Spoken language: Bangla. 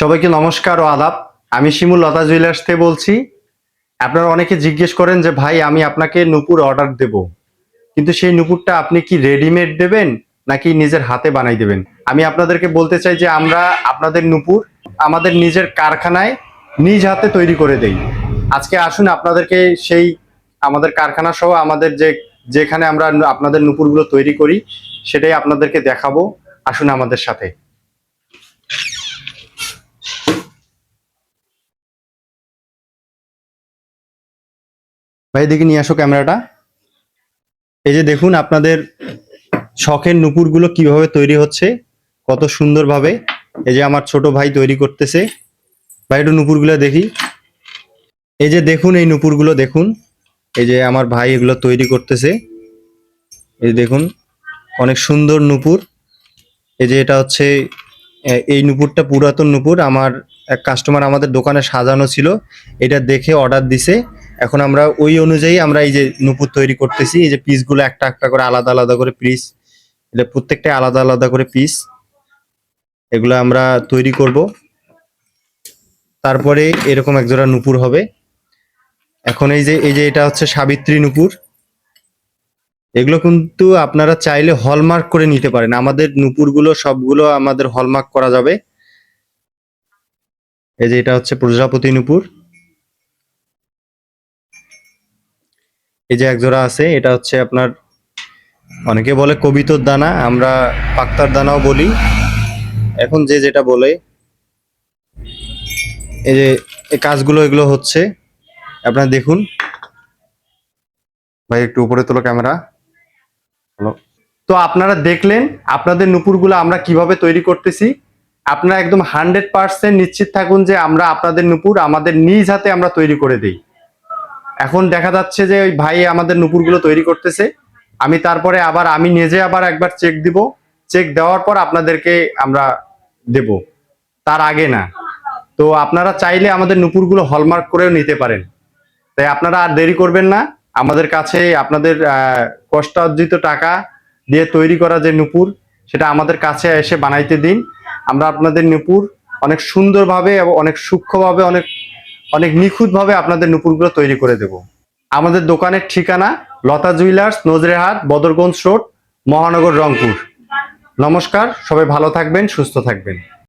সবাইকে নমস্কার ও আদাব। আমি শিমুল লতা জুয়েলার্স থেকে বলছি। আপনারা অনেকে জিজ্ঞেস করেন যে ভাই আমি আপনাকে নূপুর অর্ডার দেব, কিন্তু সেই নূপুরটা আপনি কি রেডিমেড দেবেন নাকি নিজের হাতে বানাই দেবেন? আমি আপনাদেরকে বলতে চাই যে আমরা আপনাদের নূপুর আমাদের নিজের কারখানায় নিজ হাতে তৈরি করে দেই। আজকে আসুন আপনাদেরকে সেই আমাদের কারখানা সহ আমাদের যেখানে আমরা আপনাদের নূপুরগুলো তৈরি করি সেটাই আপনাদেরকে দেখাবো। আসুন আমাদের সাথে। ভাই দেখে নিয়ে আসো ক্যামেরাটা। এই যে দেখুন আপনাদের শখের নূপুরগুলো কিভাবে তৈরি হচ্ছে, কত সুন্দরভাবে। এই যে আমার ছোট ভাই তৈরি করতেছে। ভাই একটু নূপুরগুলো দেখি। এই যে দেখুন এই নূপুরগুলো দেখুন। এই যে আমার ভাই এগুলো তৈরি করতেছে। এই যে দেখুন অনেক সুন্দর নূপুর। এই যে এটা হচ্ছে এই নূপুরটা পুরাতন নূপুর। আমার এক কাস্টমার আমাদের দোকানে সাজানো ছিল, এটা দেখে অর্ডার দিছে। এখন আমরা ওই অনুযায়ী আমরা এই যে নূপুর তৈরি করতেছি। এই যে পিসগুলো একটা একটা করে আলাদা আলাদা করে পিস, এটা প্রত্যেকটা আলাদা আলাদা করে পিস, এগুলো আমরা তৈরি করব। তারপরে এরকম এক জোড়া নূপুর হবে। এখন এই যে এটা হচ্ছে সাবিত্রী নূপুর। এগুলো কিন্তু আপনারা চাইলে হলমার্ক করে নিতে পারেন। আমাদের নূপুরগুলো সবগুলো আমাদের হলমার্ক করা যাবে। এই যে এটা হচ্ছে প্রজাপতি নূপুর। এই যে এক জোড়া আছে, এটা হচ্ছে আপনার অনেকে বলে কবিতর দানা, আমরা পাক্তার দানাও বলি, এখন যে যেটা বলে। এই যে এই কাজগুলো এগুলো হচ্ছে, আপনারা দেখুন। ভাই একটু উপরে তোলো ক্যামেরা। তো আপনারা দেখলেন আপনাদের নূপুরগুলো আমরা কিভাবে তৈরি করতেছি। আপনারা একদম 100% নিশ্চিত থাকুন যে আমরা আপনাদের নূপুর আমাদের নিজ হাতে আমরা তৈরি করে দেই। এখন দেখা যাচ্ছে যে ওই ভাই আমাদের নূপুরগুলো তৈরি করতেছে। আমি তারপরে আমি নিজে আবার একবার চেক দিব। চেক দেওয়ার পর আপনাদেরকে আমরা দেব, তার আগে না। তো আপনারা চাইলে আমাদের নূপুরগুলো হলমার্ক করেও নিতে পারেন। তাই আপনারা আর দেরি করবেন না। আমাদের কাছে আপনাদের কষ্টার্জিত টাকা দিয়ে তৈরি করা যে নূপুর, সেটা আমাদের কাছে এসে বানাইতে দিন। আমরা আপনাদের নূপুর অনেক সুন্দরভাবে এবং অনেক সূক্ষ্মভাবে অনেক অনেক নিখুঁতভাবে আপনাদের নূপুরগুলো তৈরি করে দেব। আমাদের দোকানের ঠিকানা লতা জুয়েলার্স, নজরেহাট, বদরগঞ্জ রোড, মহানগর, রংপুর। নমস্কার, সবাই ভালো থাকবেন, সুস্থ থাকবেন।